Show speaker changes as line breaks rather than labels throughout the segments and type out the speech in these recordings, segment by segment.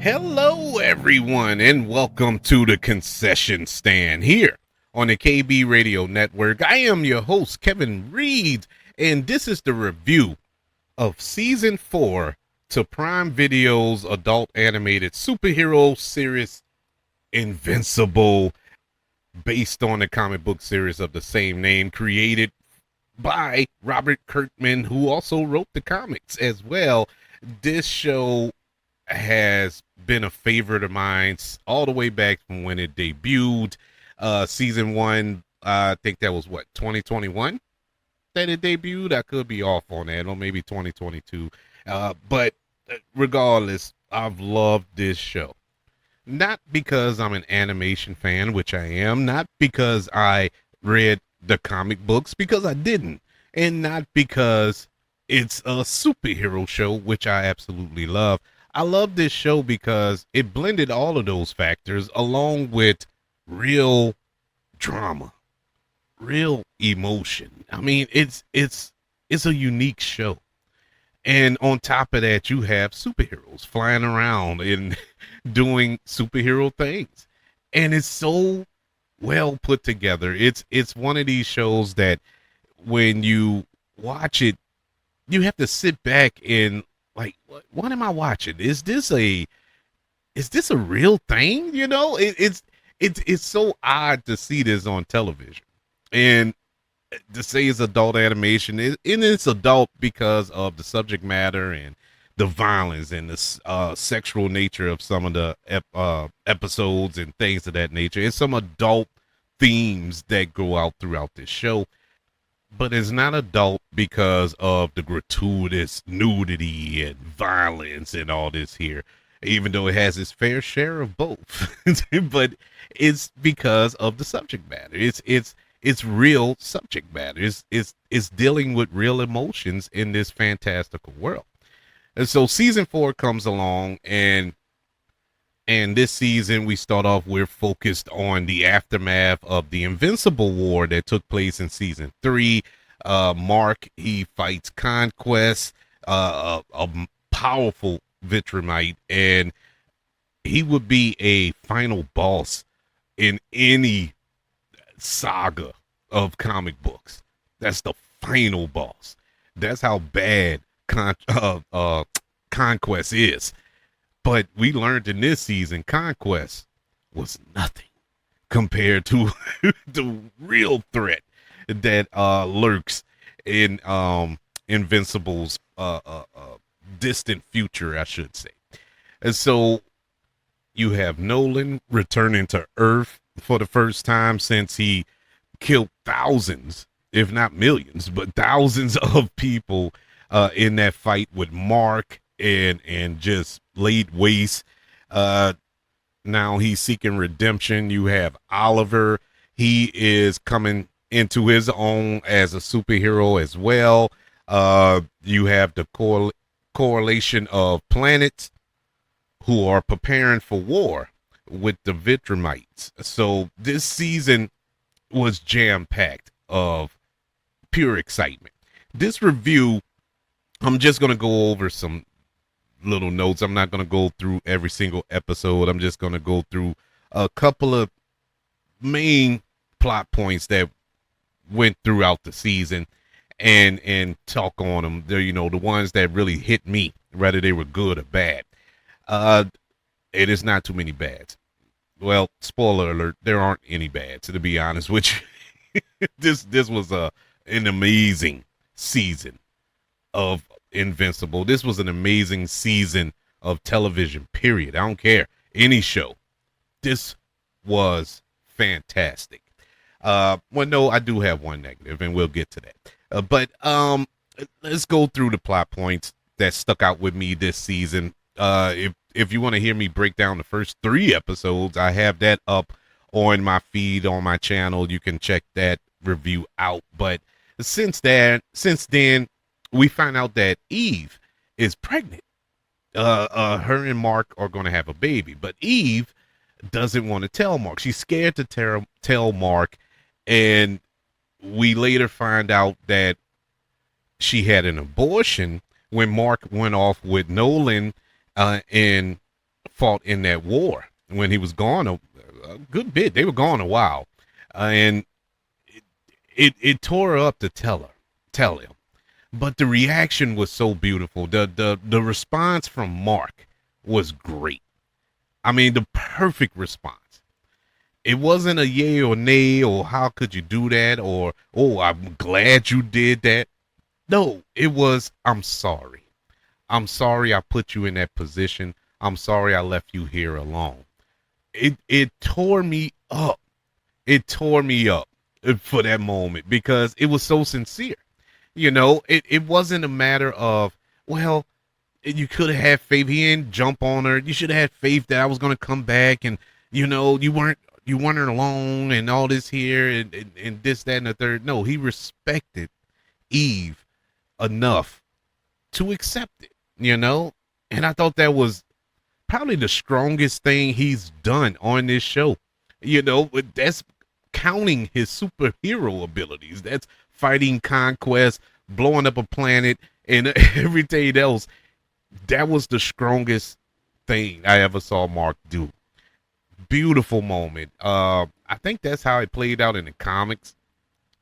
Hello, everyone, and welcome to the concession stand here on the KB Radio Network. I am your host, Kevin Reed, and this is the review of Season 4 to Prime Video's adult animated superhero series, Invincible, based on the comic book series of the same name, created by Robert Kirkman, who also wrote the comics as well. This show has been a favorite of mine all the way back from when it debuted. Season 1, I think that was 2021 that it debuted. I could be off on that, or maybe 2022. But regardless, I've loved this show. Not because I'm an animation fan, which I am, not because I read the comic books, because I didn't, and not because it's a superhero show, which I absolutely love. I love this show because it blended all of those factors along with real drama, real emotion. I mean, it's a unique show. And on top of that, you have superheroes flying around and doing superhero things. And it's so well put together. It's one of these shows that when you watch it, you have to sit back and like, what am I watching? Is this a real thing? You know, it's so odd to see this on television, and to say it's adult animation, it's adult because of the subject matter and the violence and the sexual nature of some of the episodes and things of that nature, and some adult themes that go out throughout this show. But it's not adult because of the gratuitous nudity and violence and all this here, even though it has its fair share of both. But it's because of the subject matter. It's real subject matter. It's dealing with real emotions in this fantastical world. And so season 4 comes along, and this season we start off, we're focused on the aftermath of the Invincible War that took place in season 3. Mark, he fights Conquest, a powerful Viltrumite, and he would be a final boss in any saga of comic books. That's the final boss. That's how bad Conquest is. But we learned in this season, Conquest was nothing compared to the real threat that lurks in Invincible's distant future, I should say. And so you have Nolan returning to Earth for the first time since he killed thousands, if not millions, but thousands of people in that fight with Mark, and just laid waste. Now he's seeking redemption. You have Oliver. He is coming into his own as a superhero as well. You have the correlation of planets who are preparing for war with the Viltrumites. So this season was jam-packed of pure excitement. This review, I'm just going to go over some little notes. I'm not going to go through every single episode. I'm just going to go through a couple of main plot points that went throughout the season and talk on them. They're, the ones that really hit me, whether they were good or bad. It is not too many bads. Well, spoiler alert, there aren't any bads, to be honest with you. This was an amazing season of Invincible. This was an amazing season of television, period. I don't care. Any show. This was fantastic. Well, no, I do have one negative, and we'll get to that. But let's go through the plot points that stuck out with me this season. If you want to hear me break down the first 3 episodes, I have that up on my feed on my channel. You can check that review out. But since then, we find out that Eve is pregnant. Her and Mark are going to have a baby, but Eve doesn't want to tell Mark. She's scared to tell Mark, and we later find out that she had an abortion when Mark went off with Nolan and fought in that war when he was gone a good bit. They were gone a while, and it tore her up to tell him. But the reaction was so beautiful. The response from Mark was great. I mean, the perfect response. It wasn't a yay or nay or how could you do that or oh I'm glad you did that. No, it was I'm sorry. I'm sorry I put you in that position. I'm sorry I left you here alone. It tore me up. It tore me up for that moment because it was so sincere. It wasn't a matter of, well, you could have had faith. He didn't jump on her. You should have had faith that I was going to come back and, you weren't alone and all this here and this, that, and the third. No, he respected Eve enough to accept it. And I thought that was probably the strongest thing he's done on this show. That's counting his superhero abilities. That's fighting conquest, blowing up a planet, and everything else. That was the strongest thing I ever saw Mark do. Beautiful moment. I think that's how it played out in the comics.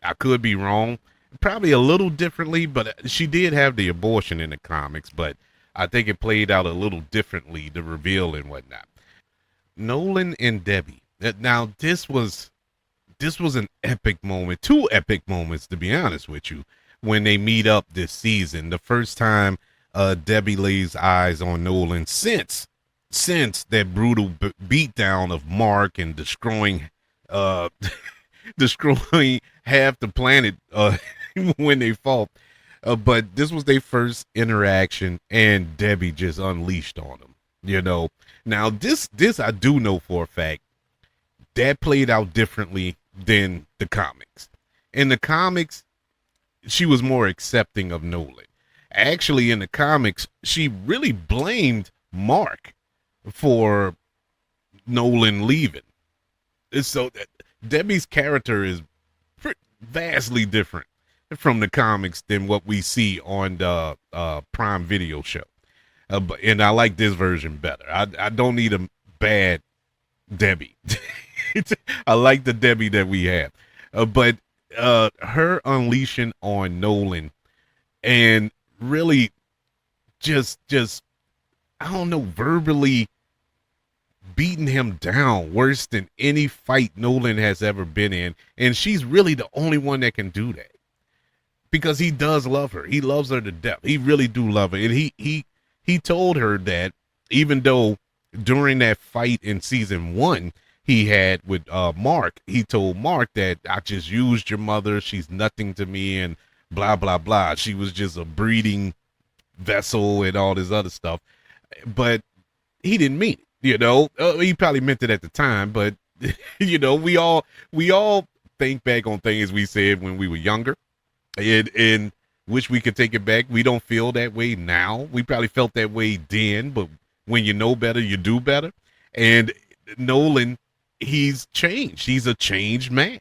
I could be wrong. Probably a little differently, but she did have the abortion in the comics, but I think it played out a little differently, the reveal and whatnot. Nolan and Debbie. Now this was an epic moment, two epic moments to be honest with you, when they meet up this season. The first time Debbie lays eyes on Nolan since that brutal beatdown of Mark and destroying destroying half the planet when they fought. But this was their first interaction, and Debbie just unleashed on them. Now this I do know for a fact that played out differently than the comics. In the comics, she was more accepting of Nolan. Actually, in the comics, she really blamed Mark for Nolan leaving. So Debbie's character is vastly different from the comics than what we see on the Prime Video show. And I like this version better. I don't need a bad Debbie. I like the Debbie that we have. But her unleashing on Nolan and really just I don't know, verbally beating him down worse than any fight Nolan has ever been in. And she's really the only one that can do that. Because he does love her. He loves her to death. He really do love her. And he told her that even though during that fight in season 1 he had with Mark, he told Mark that I just used your mother. She's nothing to me and blah, blah, blah. She was just a breeding vessel and all this other stuff. But he didn't mean it, he probably meant it at the time, but we all think back on things we said when we were younger and wish we could take it back. We don't feel that way now. We probably felt that way then, but when you know better, you do better. And Nolan, he's changed. He's a changed man.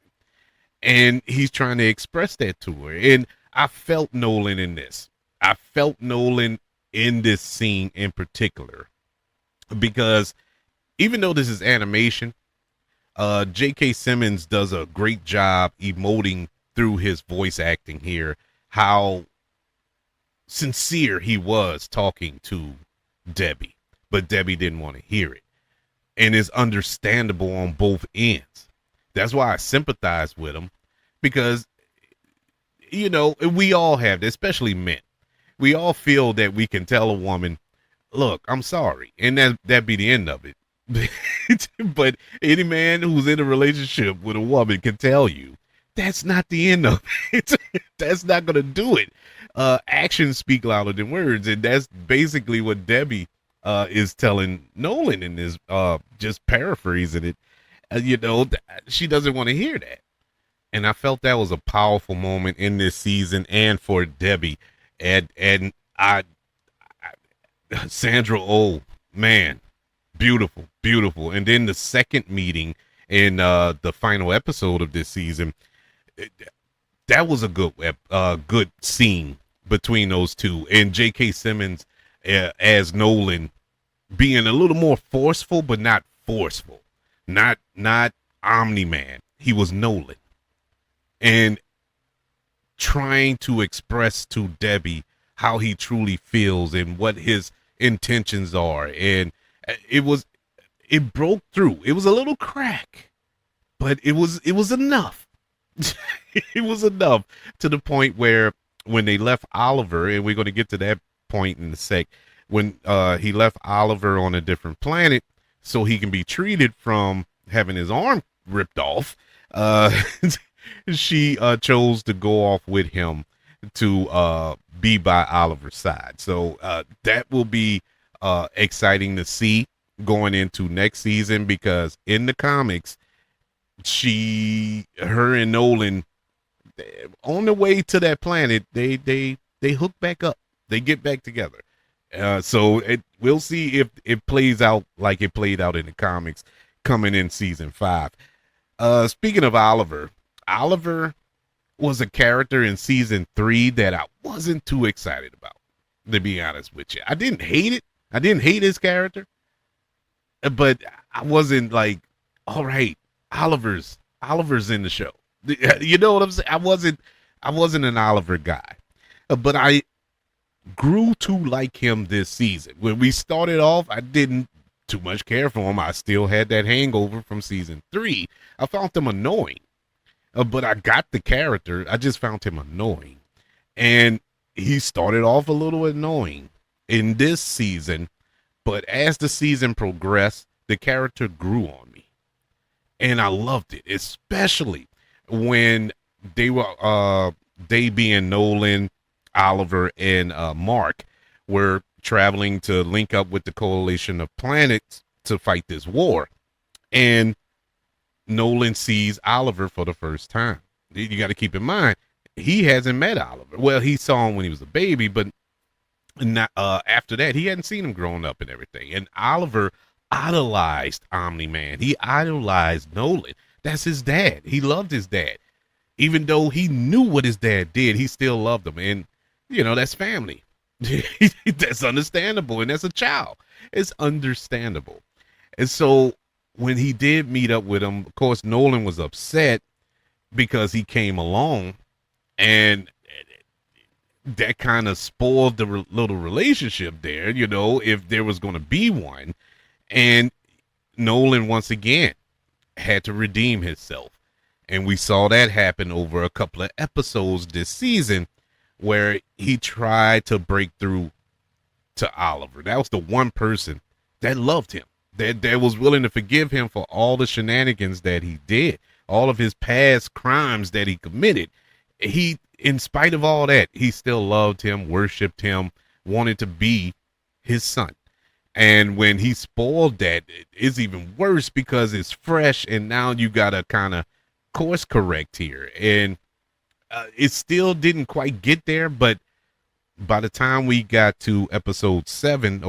And he's trying to express that to her. And I felt Nolan in this. I felt Nolan in this scene in particular. Because even though this is animation, J.K. Simmons does a great job emoting through his voice acting here, how sincere he was talking to Debbie, but Debbie didn't want to hear it. And it's understandable on both ends. That's why I sympathize with him, because, we all have this, especially men. We all feel that we can tell a woman, look, I'm sorry. And that be the end of it. But any man who's in a relationship with a woman can tell you that's not the end of it. That's not going to do it. Actions speak louder than words. And that's basically what Debbie is telling Nolan in this, just paraphrasing it. She doesn't want to hear that. And I felt that was a powerful moment in this season and for Debbie. And Sandra Oh, man, beautiful. And then the second meeting in the final episode of this season, that was a good scene between those two. And J.K. Simmons as Nolan being a little more forceful, but not forceful. Not Omni-Man. He was Nolan. And trying to express to Debbie how he truly feels and what his intentions are. And it broke through. It was a little crack, but it was enough. It was enough to the point where when they left Oliver, and we're going to get to that point in a sec, when he left Oliver on a different planet so he can be treated from having his arm ripped off, she chose to go off with him to be by Oliver's side. So that will be exciting to see going into next season, because in the comics, her and Nolan, on the way to that planet, they hook back up. They get back together. So we'll see if it plays out like it played out in the comics coming in season 5. Speaking of Oliver was a character in season 3 that I wasn't too excited about, to be honest with you. I didn't hate it. I didn't hate his character, but I wasn't like, all right, Oliver's in the show. You know what I'm saying? I wasn't an Oliver guy, but I grew to like him this season. When we started off, I didn't too much care for him. I still had that hangover from season 3. I found him annoying, but I got the character. I just found him annoying, and he started off a little annoying in this season, but as the season progressed, the character grew on me, and I loved it, especially when they being Nolan, Oliver, and Mark were traveling to link up with the coalition of planets to fight this war. And Nolan sees Oliver for the first time. You got to keep in mind, he hasn't met Oliver. Well, he saw him when he was a baby, but not, after that, he hadn't seen him growing up and everything. And Oliver idolized Omni-Man. He idolized Nolan. That's his dad. He loved his dad. Even though he knew what his dad did, he still loved him. And, you know, that's family. That's understandable. And as a child, it's understandable. And so when he did meet up with him, of course, Nolan was upset because he came along, and that kind of spoiled the little relationship there, you know, if there was going to be one. And Nolan, once again, had to redeem himself. And we saw that happen over a couple of episodes this season, where he tried to break through to Oliver. That was the one person that loved him, that was willing to forgive him for all the shenanigans that he did, all of his past crimes that he committed. He, in spite of all that, he still loved him, worshiped him, wanted to be his son. And when he spoiled that, it's even worse because it's fresh, and now you got to kind of course correct here. And it still didn't quite get there, but by the time we got to episode 7,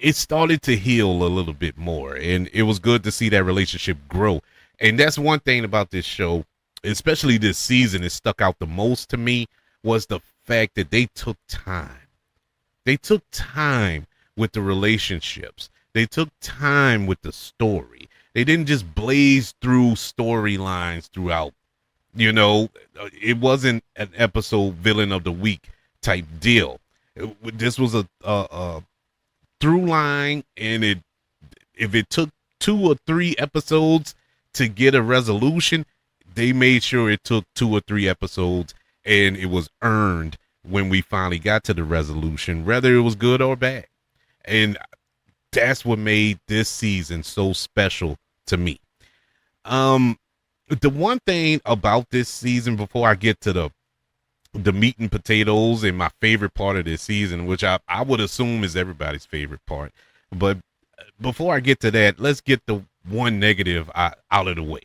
it started to heal a little bit more, and it was good to see that relationship grow. And that's one thing about this show, especially this season, it stuck out the most to me, was the fact that they took time. They took time with the relationships. They took time with the story. They didn't just blaze through storylines throughout. You know, it wasn't an episode villain of the week type deal. This was a through line, and if it took 2 or 3 episodes to get a resolution, they made sure it took 2 or 3 episodes, and it was earned when we finally got to the resolution, whether it was good or bad. And that's what made this season so special to me. The one thing about this season, before I get to the meat and potatoes and my favorite part of this season, which I would assume is everybody's favorite part, but before I get to that, let's get the one negative out of the way.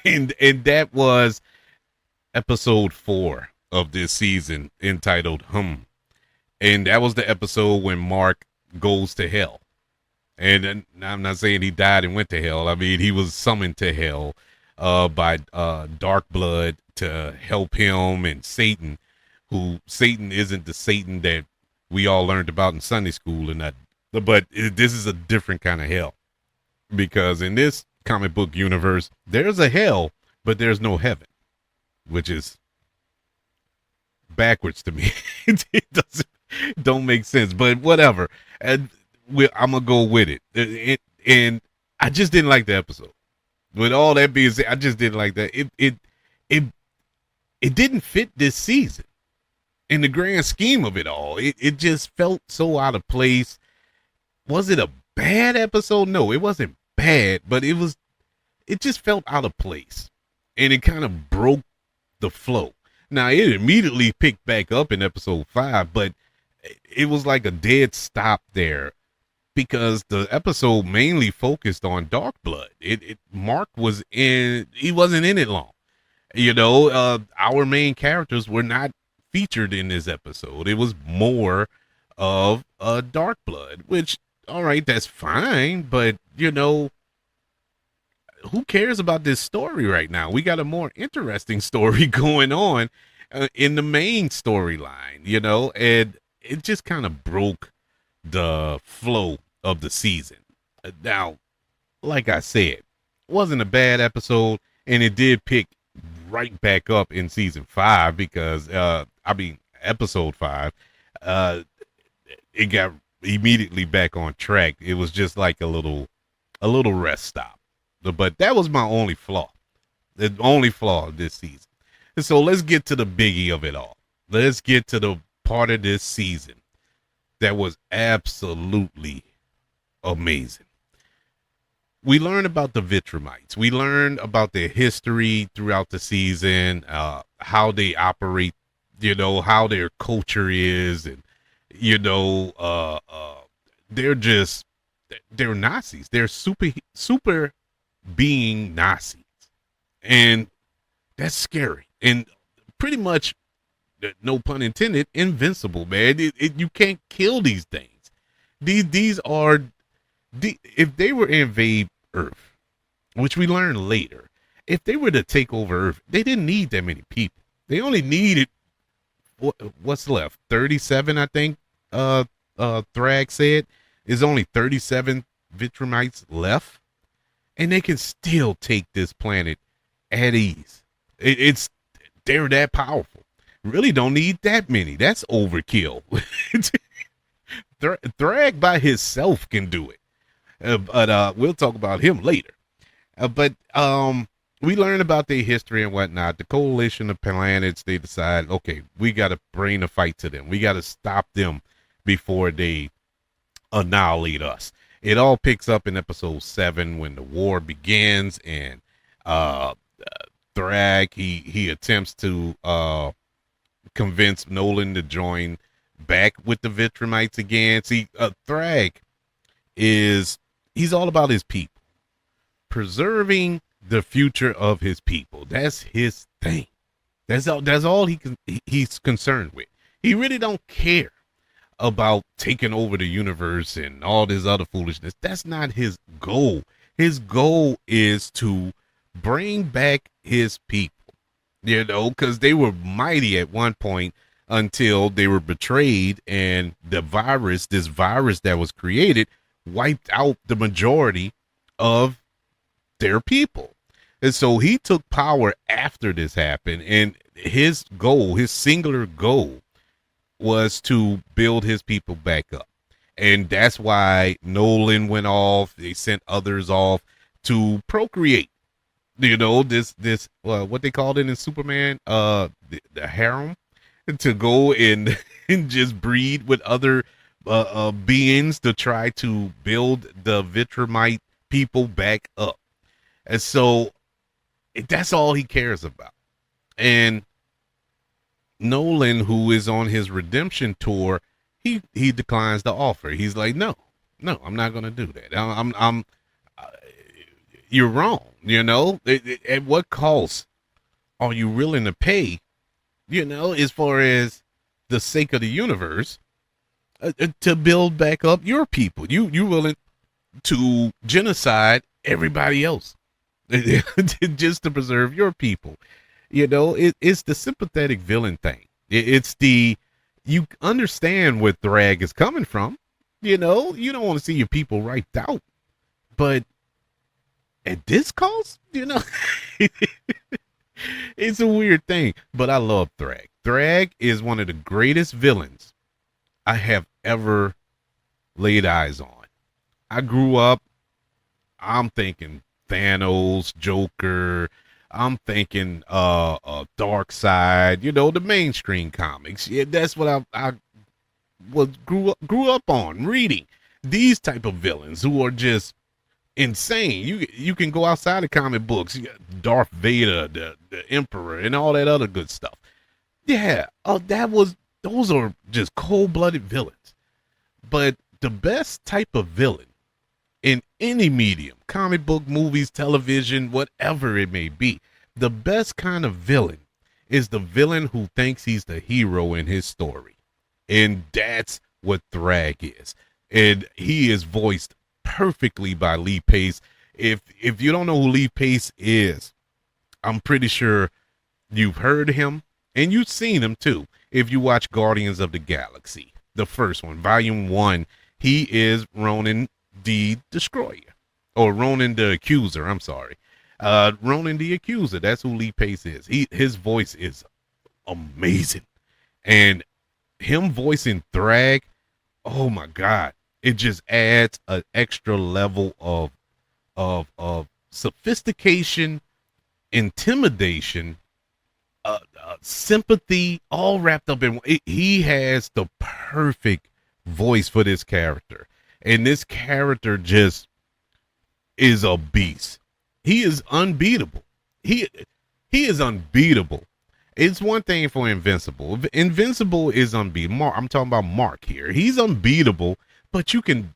and that was episode 4 of this season, entitled And that was the episode when Mark goes to hell. And I'm not saying he died and went to hell. I mean, he was summoned to hell by Dark Blood to help him and Satan, who Satan isn't the Satan that we all learned about in Sunday school and that. But this is a different kind of hell, because in this comic book universe, there's a hell, but there's no heaven, which is backwards to me. It don't make sense, but whatever. And I'm gonna go with it. And I just didn't like the episode. With all that being said, I just didn't like that. It didn't fit this season in the grand scheme of it all. It just felt so out of place. Was it a bad episode? No, it wasn't bad, but it just felt out of place, and it kind of broke the flow. Now it immediately picked back up in episode 5, but it was like a dead stop there, because the episode mainly focused on Dark Blood. Mark he wasn't in it long. Our main characters were not featured in this episode. It was more of Dark Blood, which, all right, that's fine, but who cares about this story right now? We got a more interesting story going on in the main storyline, and it just kind of broke the flow of the season. Now, like I said, it wasn't a bad episode, and it did pick right back up in season 5, because episode 5, it got immediately back on track. It was just like a little rest stop. But that was my only flaw. The only flaw of this season. And so let's get to the biggie of it all. Let's get to the part of this season that was absolutely amazing. We learned about the Viltrumites. We learned about their history throughout the season, how they operate, how their culture is, and they're Nazis. They're super being Nazis, and that's scary, and pretty much, no pun intended, invincible, man. You can't kill these things. These are, if they were to invade Earth, which we learn later, if they were to take over Earth, they didn't need that many people. They only needed what's left, 37, I think. Thragg said is only 37 Viltrumites left, and they can still take this planet at ease. They're that powerful. Really don't need that many. That's overkill. Thragg by himself can do it. But we'll talk about him later. But we learn about their history and whatnot. The coalition of planets, they decide, okay, we got to bring a fight to them. We got to stop them before they annihilate us. It all picks up in episode 7 when the war begins, and Thragg, he attempts to convince Nolan to join back with the Viltrumites again. See, Thragg he's all about his people, preserving the future of his people. That's his thing. That's all he's concerned with. He really don't care about taking over the universe and all this other foolishness. That's not his goal. His goal is to bring back his people, because they were mighty at one point until they were betrayed, and this virus that was created wiped out the majority of their people. And so he took power after this happened, and his singular goal, was to build his people back up. And that's why Nolan went off. They sent others off to procreate. This what they called it in Superman, the harem, to go and just breed with other beings to try to build the Viltrumite people back up. And so that's all he cares about. And Nolan, who is on his redemption tour, he declines the offer. He's like, no, I'm not going to do that. You're wrong. At what cost are you willing to pay, as far as the sake of the universe, to build back up your people? You're willing to genocide everybody else just to preserve your people. It's the sympathetic villain thing. It's the, you understand where Thragg is coming from. You know, you don't want to see your people wiped out, but at this cost, it's a weird thing. But I love Thragg. Thragg is one of the greatest villains I have ever laid eyes on. I grew up, I'm thinking Thanos, Joker. I'm thinking Dark Side, the mainstream comics. Yeah, that's what I was grew up on reading. These type of villains who are just insane. You can go outside of comic books. You got Darth Vader, the Emperor, and all that other good stuff. Yeah, those are just cold-blooded villains. But the best type of villain in any medium, comic book, movies, television, whatever it may be, the best kind of villain is the villain who thinks he's the hero in his story. And that's what Thragg is. And he is voiced perfectly by Lee Pace. If you don't know who Lee Pace is, I'm pretty sure you've heard him and you've seen him too. If you watch Guardians of the Galaxy, the first one, volume 1, he is Ronan the Destroyer, or Ronan the Accuser. I'm sorry. Ronan the Accuser. That's who Lee Pace is. His voice is amazing. And him voicing Thragg, oh my God, it just adds an extra level of sophistication, intimidation, sympathy, all wrapped up in. He has the perfect voice for this character, and this character just is a beast. He is unbeatable. He is unbeatable. It's one thing for Invincible. Invincible is unbeatable. I'm talking about Mark here. He's unbeatable, but you can,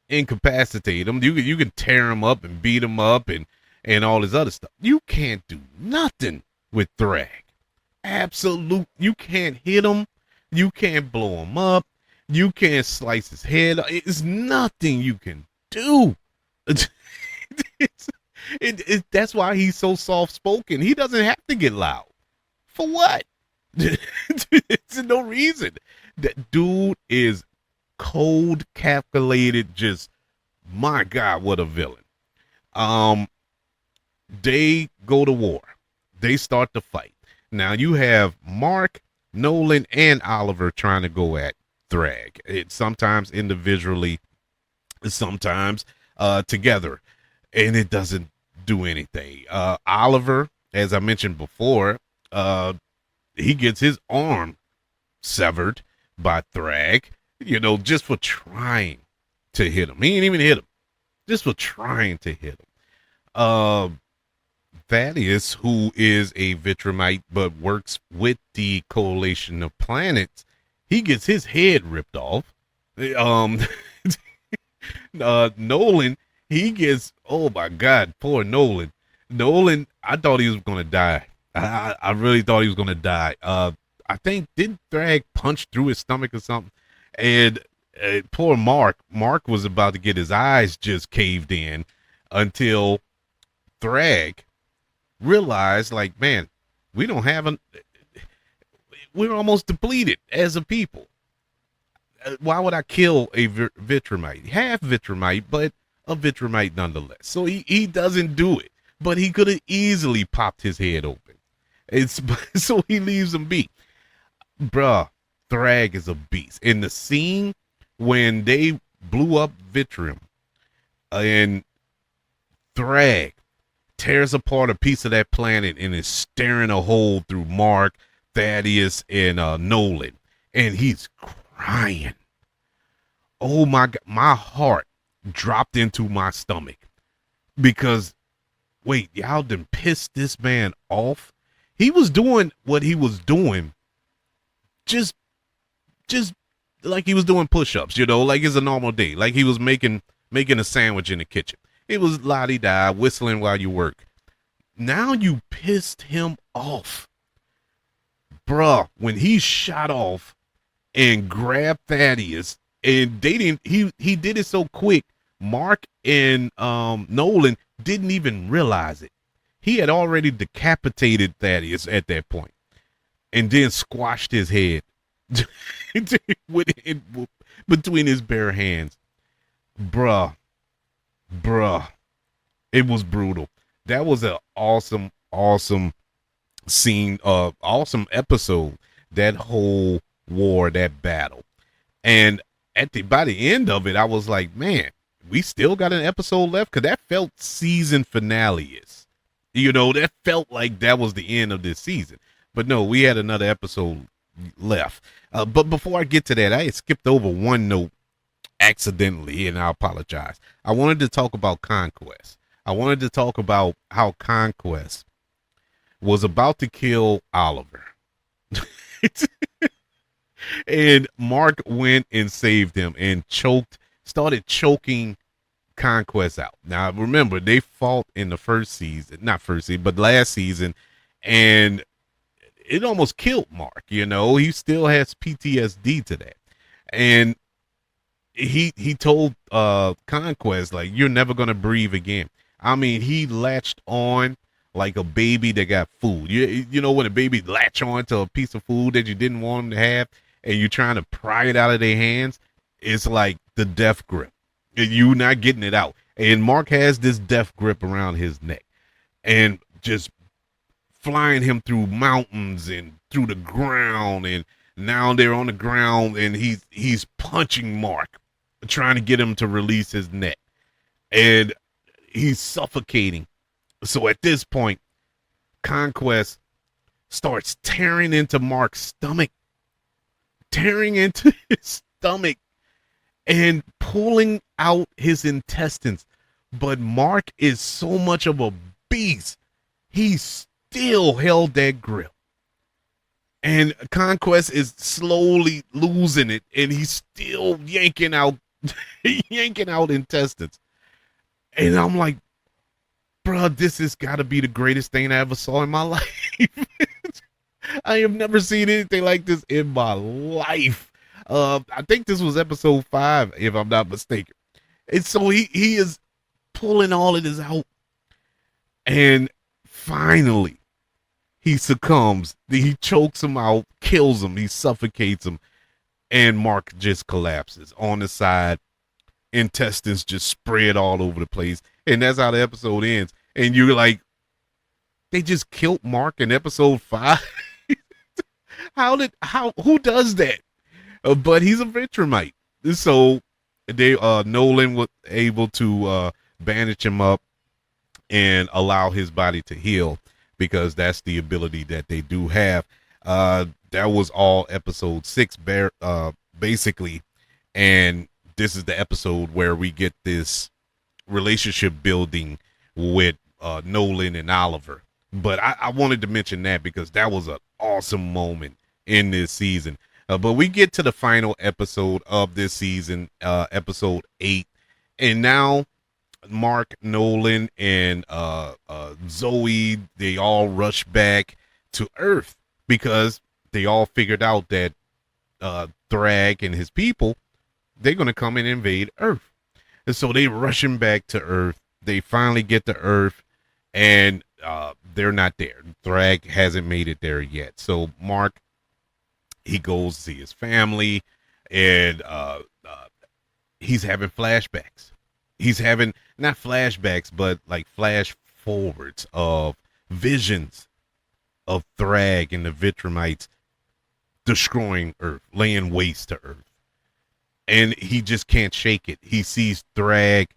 incapacitate him. You can tear him up and beat him up and all this other stuff. You can't do nothing with Thragg. Absolute. You can't hit him. You can't blow him up. You can't slice his head. It's nothing you can do. That's why he's so soft-spoken. He doesn't have to get loud. For what? There's no reason. That dude is cold, calculated, just, my God, what a villain. They go to war. They start to fight. Now you have Mark, Nolan, and Oliver trying to go at Thragg. It's sometimes individually, sometimes together, and it doesn't do anything. Oliver, as I mentioned before, he gets his arm severed by Thragg, just for trying to hit him. He ain't even hit him, just for trying to hit him. Thaddeus, who is a Viltrumite but works with the Coalition of Planets, he gets his head ripped off. Nolan, he gets, oh my God, poor Nolan. Nolan, I thought he was gonna die. I really thought he was gonna die. I think, did Thragg punch through his stomach or something? And poor Mark was about to get his eyes just caved in until Thragg realized, like, man, we're almost depleted as a people. Why would I kill a Viltrumite? Half Viltrumite, but a Viltrumite nonetheless. So he doesn't do it, but he could have easily popped his head open. So he leaves him be. Bruh, Thragg is a beast. In the scene when they blew up Viltrum, and Thragg tears apart a piece of that planet and is staring a hole through Mark, Thaddeus, and Nolan, and he's crying. Oh my God, my heart dropped into my stomach, because wait, y'all done pissed this man off. He was doing what he was doing, just like he was doing push-ups, like it's a normal day, like he was making a sandwich in the kitchen. It was la-di-da, whistling while you work. Now you pissed him off. Bruh, when he shot off and grabbed Thaddeus, and he did it so quick, Mark and Nolan didn't even realize it. He had already decapitated Thaddeus at that point. and then squashed his head with it between his bare hands. Bruh, bruh. It was brutal. That was an awesome scene, awesome episode. That whole war, that battle. And by the end of it, I was like, man, we still got an episode left, because that felt season finale-ish. That felt like that was the end of this season. But no, we had another episode left. But before I get to that, I had skipped over one note accidentally, and I apologize. I wanted to talk about Conquest. I wanted to talk about how Conquest was about to kill Oliver. And Mark went and saved him and started choking Conquest out. Now, remember, they fought in the last season, and it almost killed Mark. He still has PTSD to that. And he told Conquest, like, you're never going to breathe again. I mean, he latched on like a baby that got food. You know when a baby latch on to a piece of food that you didn't want them to have, and you're trying to pry it out of their hands? It's like the death grip. You're not getting it out. And Mark has this death grip around his neck, and just flying him through mountains and through the ground. And now they're on the ground, and he's punching Mark, trying to get him to release his neck. And he's suffocating. So at this point, Conquest starts tearing into Mark's stomach, and pulling out his intestines. But Mark is so much of a beast, he still held that grip. And Conquest is slowly losing it, and he's still yanking out intestines. And I'm like, bro, this has got to be the greatest thing I ever saw in my life. I have never seen anything like this in my life. I think this was episode 5, if I'm not mistaken. And so he is pulling all of this out. And finally, he succumbs. He chokes him out, kills him. He suffocates him. And Mark just collapses on the side. Intestines just spread all over the place. And that's how the episode ends. And you're like, they just killed Mark in episode 5? Who does that? But he's a Viltrumite. So Nolan was able to bandage him up and allow his body to heal, because that's the ability that they do have. That was all episode 6, basically. And this is the episode where we get this relationship building with Nolan and Oliver. But I wanted to mention that because that was an awesome moment in this season. But we get to the final episode of this season, episode 8. And now Mark, Nolan, and Zoe, they all rush back to Earth because they all figured out that Thragg and his people, they're going to come and invade Earth. And so they rushing back to Earth. They finally get to Earth, and they're not there. Thragg hasn't made it there yet. So Mark, he goes to see his family, and he's having flashbacks. He's having, not flashbacks, but like flash forwards of visions of Thragg and the Viltrumites destroying Earth, laying waste to Earth. And he just can't shake it. He sees Thragg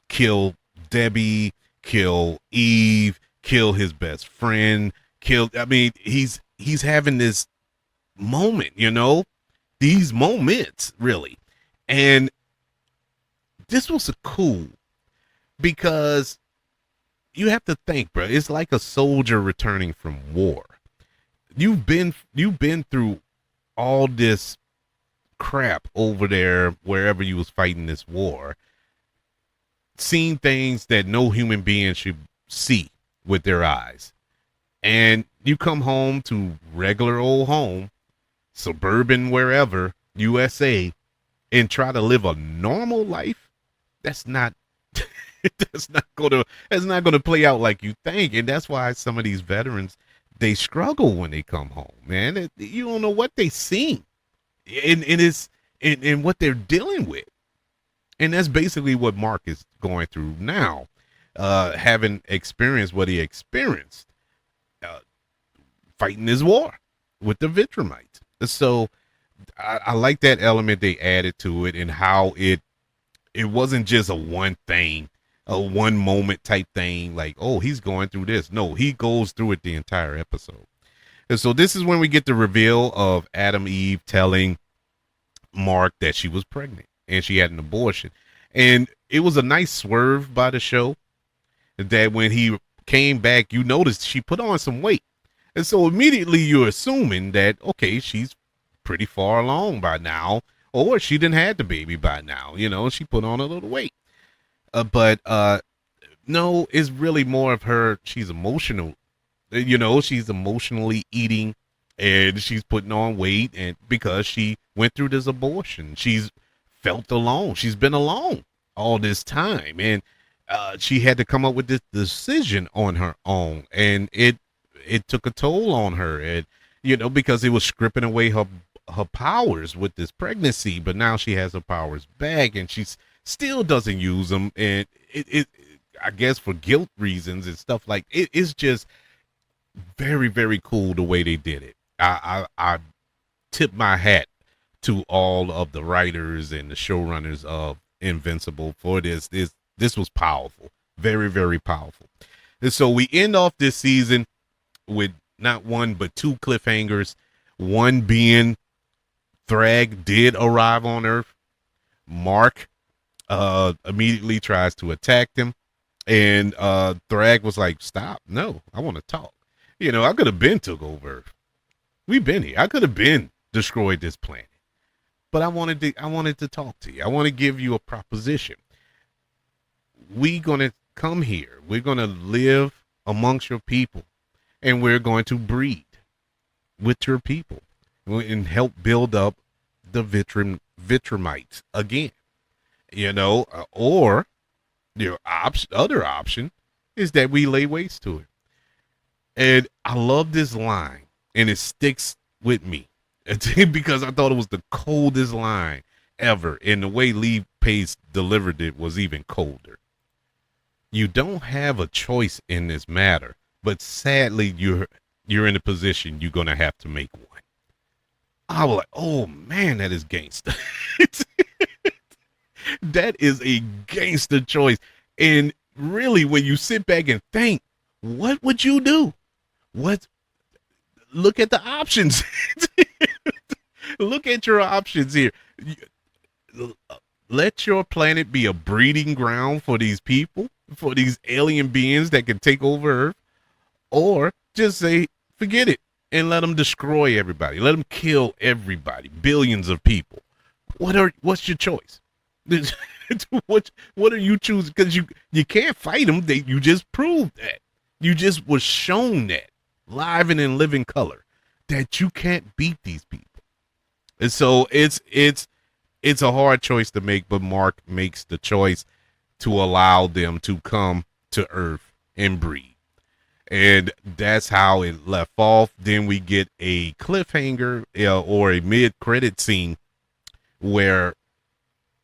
kill Debbie, kill Eve, kill his best friend, he's having this moment, these moments, really. And this was cool because you have to think, bro, it's like a soldier returning from war. You've been through all this crap over there, wherever you was fighting this war, seen things that no human being should see with their eyes. And you come home to regular old home, suburban, wherever, USA, and try to live a normal life. That's not gonna play out like you think. And that's why some of these veterans, they struggle when they come home, man. You don't know what they see, and it's and what they're dealing with, and that's basically what Mark is going through now, having experienced what he experienced, uh, fighting this war with the Viltrumites. So I like that element they added to it, and how it wasn't just a one thing, a one moment type thing, like, oh, he's going through this. No, he goes through it the entire episode. And so this is when we get the reveal of Adam Eve telling Mark that she was pregnant and she had an abortion. And it was a nice swerve by the show that when he came back, you noticed she put on some weight. And so immediately you're assuming that, okay, she's pretty far along by now, or she didn't have the baby by now, she put on a little weight. But no, it's really more of her. She's emotional, she's emotionally eating, and she's putting on weight, and because she went through this abortion, she's felt alone. She's been alone all this time, and she had to come up with this decision on her own, and it took a toll on her, and because it was stripping away her powers with this pregnancy. But now she has her powers back, and she still doesn't use them, and it I guess for guilt reasons and stuff like it. It's just very, very cool the way they did it. I tip my hat to all of the writers and the showrunners of Invincible for this. This was powerful, very, very powerful. And so we end off this season with not one but two cliffhangers. One being Thragg did arrive on Earth. Mark immediately tries to attack them, and Thragg was like, "Stop! No, I want to talk. I could have been took over. We've been here. I could have been destroyed this planet, but I wanted to talk to you. I want to give you a proposition. We're gonna come here. We're gonna live amongst your people, and we're going to breed with your people and help build up the Viltrumites again. Or your other option is that we lay waste to it." And I love this line, and it sticks with me because I thought it was the coldest line ever, and the way Lee Pace delivered it was even colder. "You don't have a choice in this matter, but sadly you're in a position you're gonna have to make one." I was like, oh man, that is gangster. That is a gangster choice. And really, when you sit back and think, what would you do? Look at the options. Look at your options here. Let your planet be a breeding ground for these people, for these alien beings that can take over Earth, or just say, forget it, and let them destroy everybody. Let them kill everybody, billions of people. What's your choice? What are you choosing? Because you can't fight them. You just proved that. You just was shown that live and in living color that you can't beat these people. And so it's a hard choice to make, but Mark makes the choice to allow them to come to Earth and breed. And that's how it left off. Then we get a cliffhanger or a mid-credit scene where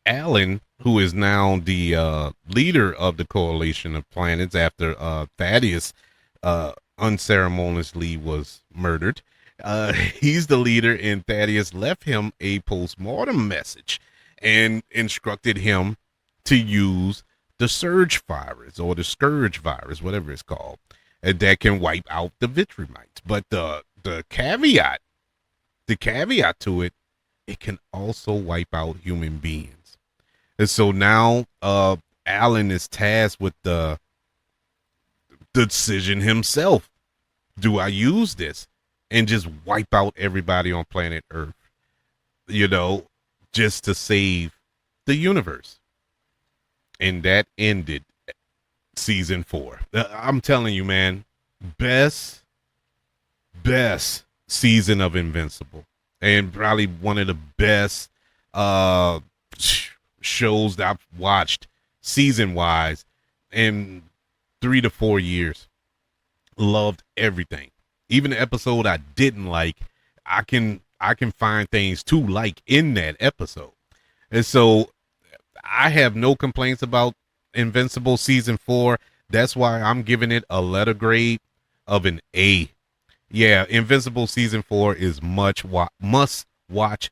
Alan, who is now the leader of the Coalition of Planets after Thaddeus unceremoniously was murdered, he's the leader, and Thaddeus left him a post-mortem message and instructed him to use the Surge virus or the Scourge virus, whatever it's called, that can wipe out the Viltrumites. But the caveat to it, it can also wipe out human beings. And so now Alan is tasked with the decision himself. Do I use this and just wipe out everybody on planet Earth, just to save the universe? And that ended season 4. I'm telling you, man, best season of Invincible, and probably one of the best shows that I've watched season wise in 3 to 4 years. Loved everything. Even the episode I didn't like, I can find things to like in that episode. And so I have no complaints about Invincible season 4. That's why I'm giving it a letter grade of an A. Yeah, Invincible season 4 is must watch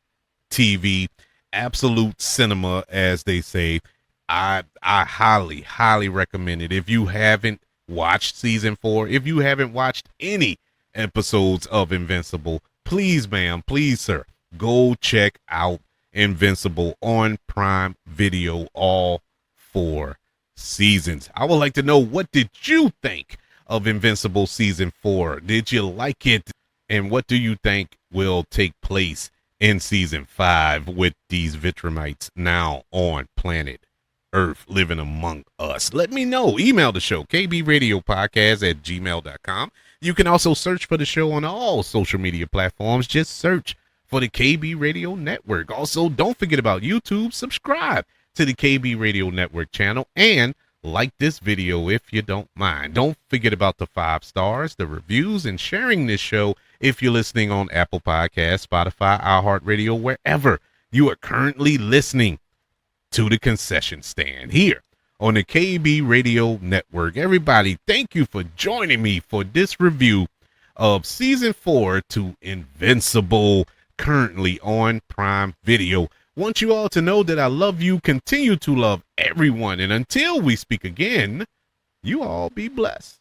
TV, absolute cinema, as they say. I highly recommend it. If you haven't watched season 4, if you haven't watched any episodes of Invincible, please, ma'am, please, sir, go check out Invincible on Prime Video, all 4 seasons. I would like to know, what did you think of Invincible season 4? Did you like it? And what do you think will take place in season 5 with these Viltrumites now on planet Earth living among us? Let me know. Email the show, kbradiopodcast@gmail.com. You can also search for the show on all social media platforms. Just search for the KB Radio Network. Also, don't forget about YouTube. Subscribe to the KB Radio Network channel and like this video if you don't mind. Don't forget about the 5 stars, the reviews, and sharing this show if you're listening on Apple Podcasts, Spotify, iHeartRadio, wherever you are currently listening to the concession stand here on the KB Radio Network. Everybody, thank you for joining me for this review of season 4 to Invincible, currently on Prime Video. Want you all to know that I love you, continue to love everyone, and until we speak again, you all be blessed.